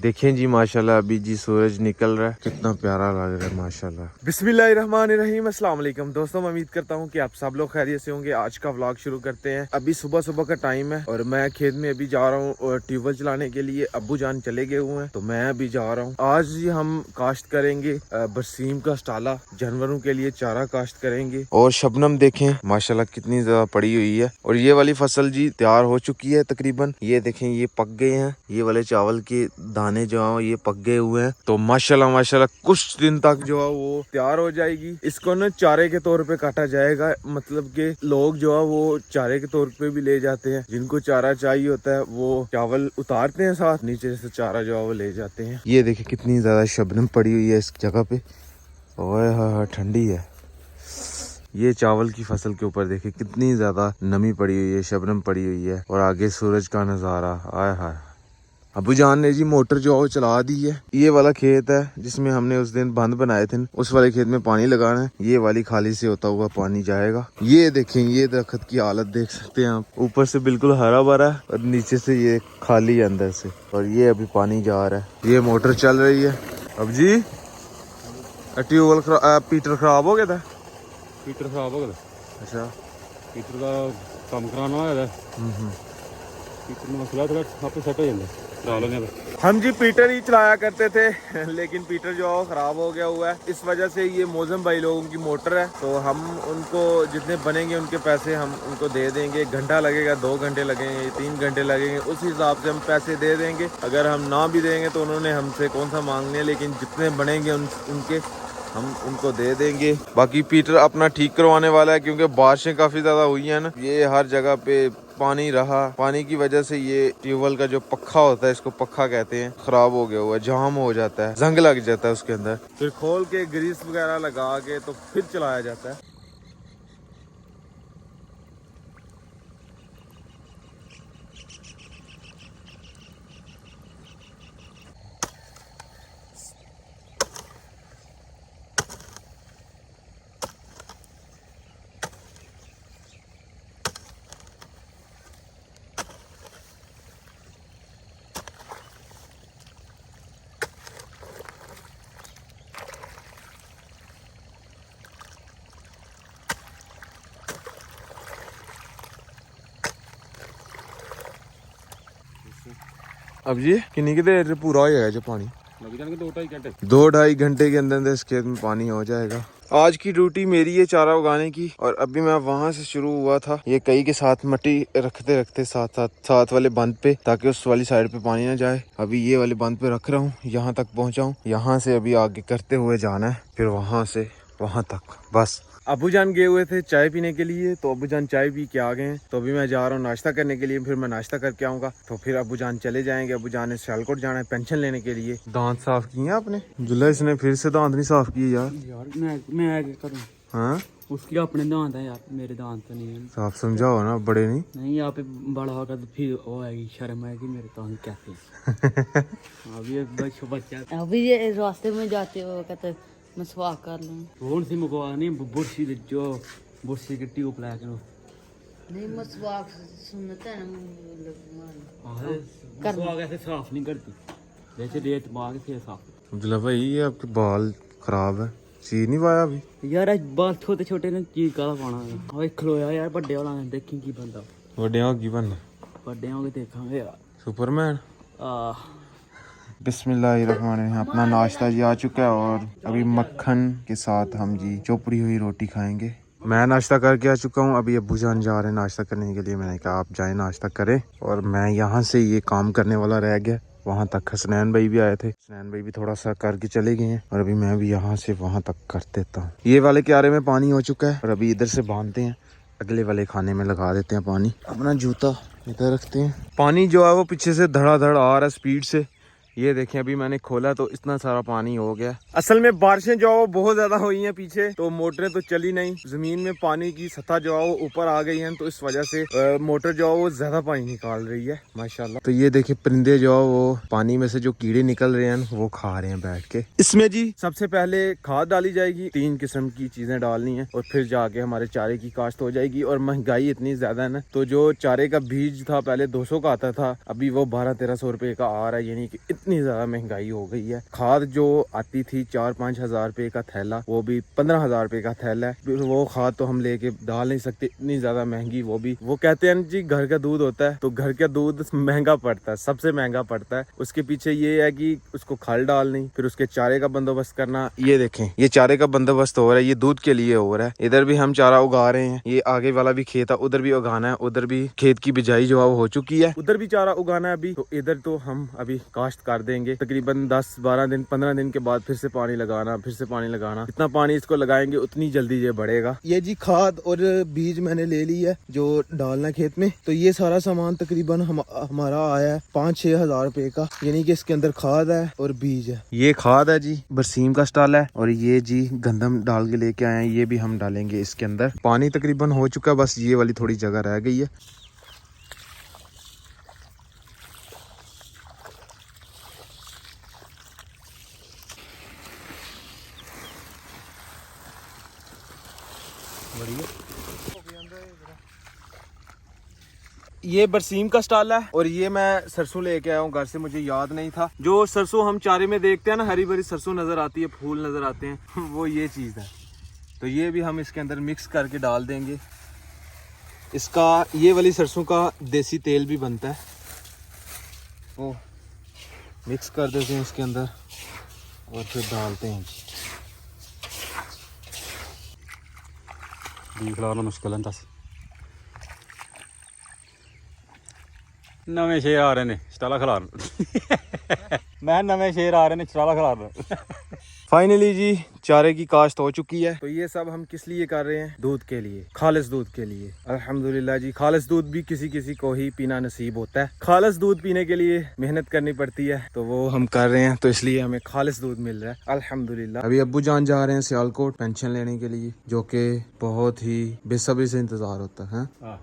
देखें जी माशाल्लाह अभी जी सूरज निकल रहा है, कितना प्यारा लग रहा है माशाल्लाह। बिस्मिल्लाहिर्रहमानिर्रहीम, अस्सलाम वालेकुम दोस्तों, मैं उम्मीद करता हूँ कि आप सब लोग खैरियत से होंगे। आज का व्लॉग शुरू करते हैं। अभी सुबह सुबह का टाइम है और मैं खेत में अभी जा रहा हूँ ट्यूबवेल चलाने के लिए। अब्बू जान चले गए हुए हैं तो मैं अभी जा रहा हूँ। आज ही हम काश्त करेंगे बरसीम का स्टाला, जानवरों के लिए चारा काश्त करेंगे। और शबनम देखें माशाल्लाह कितनी ज्यादा पड़ी हुई है। और ये वाली फसल जी तैयार हो चुकी है तकरीबन। ये देखें ये पक गए हैं, ये वाले चावल के दाने जो है ये पक गए हुए हैं। तो माशाल्लाह माशाल्लाह कुछ दिन तक जो है वो तैयार हो जाएगी। इसको ना चारे के तौर पे काटा जाएगा, मतलब कि लोग जो है वो चारे के तौर पे भी ले जाते हैं। जिनको चारा चाहिए होता है वो चावल उतारते हैं, साथ नीचे से चारा जो है वो ले जाते हैं। ये देखिए कितनी ज्यादा शबनम पड़ी हुई है इस जगह पे। ओए ठंडी है। ये चावल की फसल के ऊपर देखिए कितनी ज्यादा नमी पड़ी हुई है, शबनम पड़ी हुई है। और आगे सूरज का नजारा, आय हाय। अबू जान ने जी मोटर जो है चला दी है। ये वाला खेत है जिसमें हमने उस दिन बंद बनाए थे, उस वाले खेत में पानी लगाना है। ये वाली खाली से होता हुआ पानी जाएगा। ये देखें ये दरख्त की हालत देख सकते हैं आप, ऊपर से बिल्कुल हरा भरा है और नीचे से ये खाली है अंदर से। और ये अभी पानी जा रहा है, ये मोटर चल रही है। अब जी ट्यूबवेल पीटर खराब हो गया था। पीटर खराब हो गया। अच्छा, पीटर का काम कराना होया पीटर में मसला थोड़ा आपे सेट हो जाता करा लेने। हम जी पीटर ही चलाया करते थे लेकिन पीटर जो है खराब हो गया हुआ है। इस वजह से ये मौजम भाई लोगों की मोटर है, तो हम उनको जितने बनेंगे उनके पैसे हम उनको दे देंगे। 1 घंटा लगेगा, 2 घंटे लगेंगे, 3 घंटे लगेंगे, उस हिसाब से हम पैसे दे देंगे। अगर हम ना भी देंगे तो उन्होंने हमसे कौन सा मांगने हैं, लेकिन जितने बनेंगे उनके हम उनको दे देंगे। बाकी पीटर अपना ठीक करवाने वाला है क्योंकि बारिशें काफी ज्यादा हुई हैं ना। ये हर जगह पे पानी रहा, पानी की वजह से ये ट्यूबवेल का जो पक्खा होता है, इसको पक्खा कहते हैं, खराब हो गया हुआ है, जाम हो जाता है, जंग लग जाता है उसके अंदर। फिर खोल के ग्रीस वगैरह लगा के तो फिर चलाया जाता है। अब जी किन्नी की देर पूरा हो जाएगा जो पानी? लग जाएंगे 2-2.5 घंटे। 2-2.5 घंटे के अंदर अंदर इस खेत में पानी हो जाएगा। आज की ड्यूटी मेरी है चारा उगाने की। और अभी मैं वहां से शुरू हुआ था, ये कई के साथ मट्टी रखते रखते साथ वाले बंद पे, ताकि उस वाली साइड पे पानी ना जाए। अभी ये वाले बंद पे रख रहा हूँ, यहाँ तक पहुँचा हूँ। यहाँ से अभी आगे करते हुए जाना है, फिर वहां से वहां तक बस। अबू जान गए हुए थे चाय पीने के लिए, तो अबू जान चाय पी के आ गए हैं। तो अभी मैं जा रहा हूँ नाश्ता करने के लिए, फिर मैं नाश्ता करके आऊंगा तो फिर अबू जान चले जाएंगे। अबू जान ने सियालकोट जाना है पेंशन लेने के लिए। दांत साफ किए आपने? जुल्ला इसने फिर से दांत नहीं साफ किए यार। मैं क्या करूं? हाँ उसकी अपने दांत है यार, मेरे दांत तो नहीं है। साफ समझाओ ना, बड़े नहीं। नहीं यहाँ पे बड़ा होगा तो फिर वो आएगी, शर्म आएगी मेरे दांत कैसे। अभी बच्चा अभी ये रास्ते में जाते हो कहते मसवाक कर लें। कौन सी मुकवा नहीं बुरशी जो बुरशी की ट्यूब ला के नहीं मसवाक सुनता है मसवाक ऐसे साफ नहीं करती, जैसे रेत मार के साफ। अब्दुल्ला भाई ये आपके बाल खराब है, चीज नहीं पाया अभी? यार बाल छोटे छोटे ने चीज काला पाना है। खलोया यार बड़े वाला ने, देखी की बंदा बड़े हो की बनना, बड़े होके देखा यार सुपरमैन। आ बिस्मिल्लाहिर्रहमानिर्रहीम। अपना नाश्ता जी आ चुका है और अभी मक्खन के साथ हम जी चोपड़ी हुई रोटी खाएंगे। मैं नाश्ता करके आ चुका हूँ, अभी अब्बू जान जा रहे हैं नाश्ता करने के लिए। मैंने कहा आप जाएं नाश्ता करें, और मैं यहाँ से ये काम करने वाला रह गया। वहाँ तक हसनैन भाई भी आए थे, हसनैन भाई भी थोड़ा सा करके चले गए हैं, और अभी मैं भी यहाँ से वहाँ तक कर देता हूँ। ये वाले क्यारे में पानी हो चुका है और अभी इधर से बांधते हैं, अगले वाले खाने में लगा देते हैं पानी। अपना जूता इधर रखते हैं। पानी जो है वो पीछे से धड़ाधड़ आ रहा है स्पीड से। ये देखें अभी मैंने खोला तो इतना सारा पानी हो गया। असल में बारिशें जो है वो बहुत ज्यादा हुई हैं पीछे, तो मोटरें तो चली नहीं। जमीन में पानी की सतह जो है वो ऊपर आ गई है, तो इस वजह से मोटर जो है वो ज्यादा पानी निकाल रही है माशाल्लाह। तो ये देखिए परिंदे जो है वो पानी में से जो कीड़े निकल रहे हैं वो खा रहे हैं बैठ के। इसमें जी सबसे पहले खाद डाली जाएगी, 3 किस्म की चीजें डालनी है, और फिर जाके हमारे चारे की काश्त हो जाएगी। और महंगाई इतनी ज्यादा है ना, तो जो चारे का बीज था पहले 200 का आता था, अभी वो 1200-1300 रुपए का आ रहा है। यानी कि इतनी ज्यादा महंगाई हो गई है। खाद जो आती थी 4-5 हजार रुपए का थैला, वो भी 15 हजार रुपए का थैला है। फिर वो खाद तो हम लेके डाल नहीं सकते, इतनी ज्यादा महंगी। वो भी वो कहते हैं जी घर का दूध होता है, तो घर का दूध महंगा पड़ता है, सबसे महंगा पड़ता है। उसके पीछे ये है कि उसको खल डालनी, फिर उसके चारे का बंदोबस्त करना। ये देखें, ये चारे का बंदोबस्त हो रहा है, ये दूध के लिए हो रहा है। इधर भी हम चारा उगा रहे हैं, ये आगे वाला भी खेत है, उधर भी उगाना है। उधर भी खेत की बिजाई जो है वो हो चुकी है, उधर भी चारा उगाना है अभी। तो इधर तो हम अभी काश्त कर देंगे तकरीबन 10-12 दिन 15 दिन के बाद। फिर से पानी लगाना, फिर से पानी लगाना। जितना पानी इसको लगाएंगे उतनी जल्दी ये बढ़ेगा। ये जी खाद और बीज मैंने ले ली है जो डालना है खेत में। तो ये सारा सामान तकरीबन हमारा आया है 5-6 हजार रुपए का, यानी कि इसके अंदर खाद है और बीज है। ये खाद है जी, बरसीम का स्टाल है, और ये जी गंदम डाल के लेके आए हैं, ये भी हम डालेंगे इसके अंदर। पानी तकरीबन हो चुका है, बस ये वाली थोड़ी जगह रह गई है। ये बरसीम का स्टाल है, और ये मैं सरसों लेके आया हूँ घर से, मुझे याद नहीं था। जो सरसों हम चारे में देखते हैं ना, हरी भरी सरसों नजर आती है, फूल नजर आते हैं, वो ये चीज़ है। तो ये भी हम इसके अंदर मिक्स करके डाल देंगे। इसका ये वाली सरसों का देसी तेल भी बनता है, वो मिक्स कर देते हैं इसके अंदर और फिर डालते हैं। खिलाना मुश्किल है। नवे शेर आ रहे ने चटाला खिलार मैं नवे शेर आ रहे ने चटाला खिलार। फाइनली जी चारे की काश्त हो चुकी है। तो ये सब हम किस लिए कर रहे हैं? दूध के लिए, खालिस दूध के लिए। अल्हम्दुलिल्लाह जी, खालिस दूध भी किसी किसी को ही पीना नसीब होता है। खालिस दूध पीने के लिए मेहनत करनी पड़ती है, तो वो हम कर रहे हैं, तो इसलिए हमें खालिस दूध मिल रहा है अल्हम्दुलिल्लाह। अभी अब्बू जान जा रहे हैं सियालकोट पेंशन लेने के लिए, जो कि बहुत ही बेसब्री से इंतजार होता है।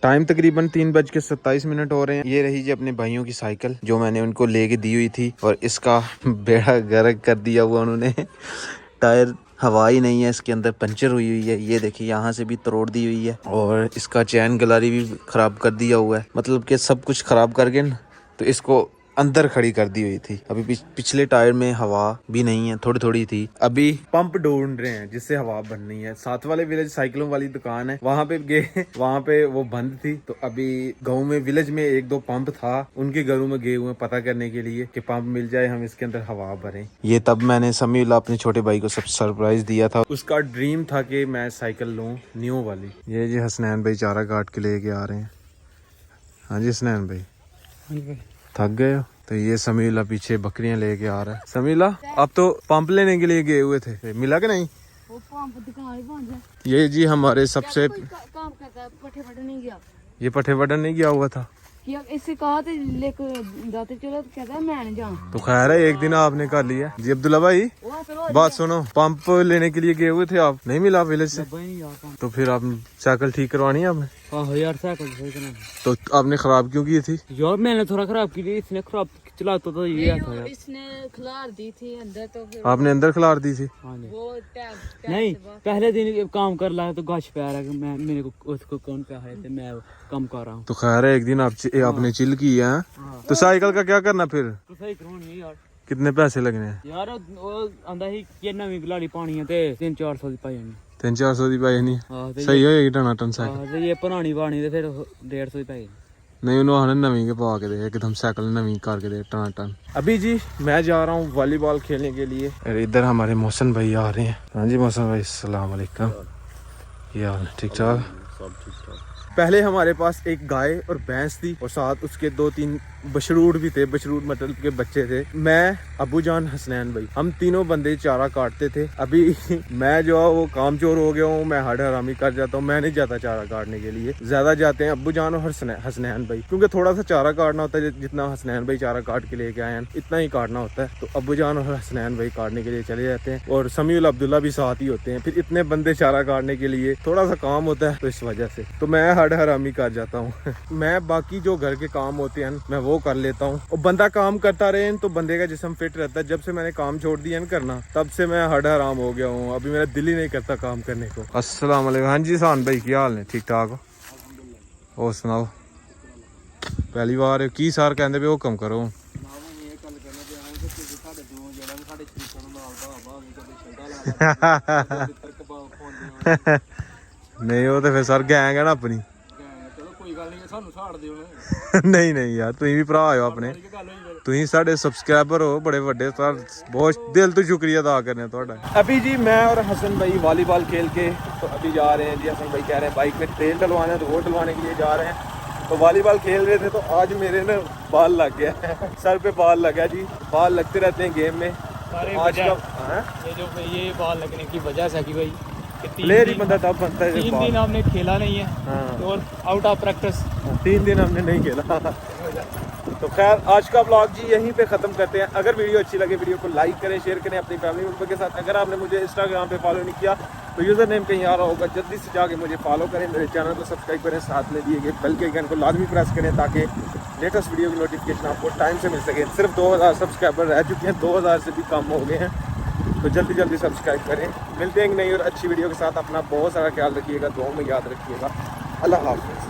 टाइम तकरीबन 3:27 हो रहे हैं। ये रही जी अपने भाइयों की साइकिल जो मैंने उनको लेके दी हुई थी, और इसका बेड़ा गर्क कर दिया हुआ उन्होंने। टायर हवा ही नहीं है, इसके अंदर पंचर हुई हुई है। ये देखिए यहाँ से भी तोड़ दी हुई है, और इसका चैन गलारी भी खराब कर दिया हुआ है। मतलब कि सब कुछ खराब करके ना तो इसको अंदर खड़ी कर दी हुई थी। अभी पिछले टायर में हवा भी नहीं है, थोड़ी थोड़ी थी। अभी पंप ढूंढ रहे हैं जिससे हवा बननी है। साथ वाले विलेज साइकिलों वाली दुकान है, वहाँ पे गए, वहाँ पे वो बंद थी। तो अभी गाँव में विलेज में 1-2 पंप था, उनके घरों में गए हुए पता करने के लिए कि पंप मिल जाए, हम इसके अंदर हवा भरें। ये तब मैंने समीउल्लाह अपने छोटे भाई को सब सरप्राइज दिया था। उसका ड्रीम था कि मैं साइकिल लूँ न्यू वाली। ये जी हसनैन भाई चारा काट के लेके आ रहे हैं। हाँ जी हसनैन भाई, थक गए हो? तो ये समीला पीछे बकरियां लेके आ रहा है। समीला आप तो पंप लेने के लिए गए हुए थे, मिला कि नहीं? वो पंप दुकान ही बंद है। ये जी हमारे सबसे काम करता है, पट्टे वटन नहीं गया। ये पट्टे वटन नहीं गया हुआ था कि इससे कहा तो लेकर जाते चलो, तो कहता है मैं नहीं जाऊँ। तो खैर है, एक दिन आपने कर लिया जी। अब्दुल्ला भाई बात सुनो, पंप लेने के लिए गए हुए थे आप, नहीं मिला विलेज से? तो फिर आप साइकिल ठीक करवानी है आपने? हाँ यार साइकिल तो आपने खराब क्यों की थी? यार मैंने थोड़ा खराब की थी, इसने खराब चलाता तो ये था यार। इसने खिलार दी थी अंदर, तो फिर आपने अंदर खिलार दी थी? वो टैब नहीं, पहले दिन काम कर रहा है तो गाछ पे आ रहा है, मैं मेरे को उसको कौन पे है तो मैं कम कर रहा हूँ। तो खैर है, एक दिन आपने चिल की है। तो साइकिल का क्या करना फिर? तो सही करवानी यार। कितने पैसे लगने हैं यार? वो आंदा ही कि नवी गलाड़ी पानी है ते 300-400 दी पाई जानी। 300-400 दी पाई नहीं? हाँ सही होएगी टनाटन साइकिल। ते ये पुरानी पानी ते फिर 150 दी पाई। नहीं उन्होंने नवी के पा के दे, एकदम साइकिल नवी करके दे टनाटन। अभी जी मैं जा रहा हूँ वॉलीबॉल खेलने के लिए। इधर हमारे मोहसन भाई आ रहे हैं। हाँ जी मोहसन भाई, अस्सलाम वालेकुम। ये हाल ठीक ठाक? सब ठीक ठाक। पहले हमारे पास एक गाय और भैंस थी, और साथ उसके 2-3 बशरूड भी थे, बशरूड मतलब के बच्चे थे। मैं, अबू जान, हसनैन भाई, हम तीनों बंदे चारा काटते थे। अभी मैं जो है वो कामचोर हो गया हूँ, मैं हड हरामी कर जाता हूँ, मैं नहीं जाता चारा काटने के लिए। ज्यादा जाते हैं अबू जान और हसनैन भाई, क्योंकि थोड़ा सा चारा काटना होता है। जितना हसनैन भाई चारा काट के लेके आए हैं इतना ही काटना होता है। तो अबू जान और हसनैन भाई काटने के लिए चले जाते हैं, और समीउल अब्दुल्ला भी साथ ही होते हैं। फिर इतने बंदे चारा काटने के लिए थोड़ा सा काम होता है, तो इस वजह से तो मैं हड हरामी कर जाता हूँ। मैं बाकी जो घर के काम होते हैं मैं वो कर लेता हूँ, और बंदा काम करता रहे तो बंदे का जिस्म फिट रहता है। जब से मैंने काम छोड़ दिया ना करना, तब से मैं हड हराम हो गया हूँ। अभी मेरा दिल ही नहीं करता काम करने को। अस्सलाम वालेकुम। हाँ जी सान भाई, क्या हाल है? ठीक ठाक हो? और सुनाओ, पहली बार की सार कहते भी हुक्म करो। ਨਹੀਂ ਉਹ ਤੇ ਫਿਰ ਸਰ ਗੈਂਗ ਹੈ ਨਾ ਆਪਣੀ ਨਹੀਂ ਨਹੀਂ ਯਾਰ ਤੁਸੀਂ ਵੀ ਭਰਾ ਹੋ ਆਪਣੇ ਤੁਸੀਂ ਸਾਡੇ सब्सक्राइबर हो बड़े बड़े बहुत दिल तो शुक्रिया अदा करने ਤੁਹਾਡਾ अभी जी मैं और हसन भाई वॉलीबॉल खेल के तो अभी जा रहे हैं जी हसन भाई कह रहे हैं बाइक में तेल डलवाना है तो वो डलवाने के लिए जा रहे हैं तो वॉलीबॉल खेल रहे थे तो आज मेरे ना बाल लग गया सर पे बाल लगा जी बाल लगते रहते हैं गेम में आज का ये बाल लगने की वजह से कि भाई प्लेयर ही बंदा तब बनता है 3 दिन हमने खेला नहीं है और आउट ऑफ प्रैक्टिस 3 दिन हमने नहीं खेला तो खैर आज का व्लॉग जी यहीं पे ख़त्म करते हैं अगर वीडियो अच्छी लगे वीडियो को लाइक करें शेयर करें अपनी फैमिली मेंबर के साथ अगर आपने मुझे इंस्टाग्राम पे फॉलो नहीं किया तो यूज़र नेम कहीं आ रहा होगा जल्दी से जाके मुझे फॉलो करें मेरे चैनल को सब्सक्राइब करें साथ में दिए गए बेल के आइकन को लाजमी प्रेस करें ताकि लेटेस्ट वीडियो की नोटिफिकेशन आपको टाइम से मिल सके सिर्फ 2000 सब्सक्राइबर रह चुके हैं 2000 से भी कम हो गए हैं तो जल्दी जल्दी सब्सक्राइब करें मिलते हैं एक नई और अच्छी वीडियो के साथ अपना बहुत सारा ख्याल रखिएगा दुआओं में याद रखिएगा अल्लाह हाफ़िज़।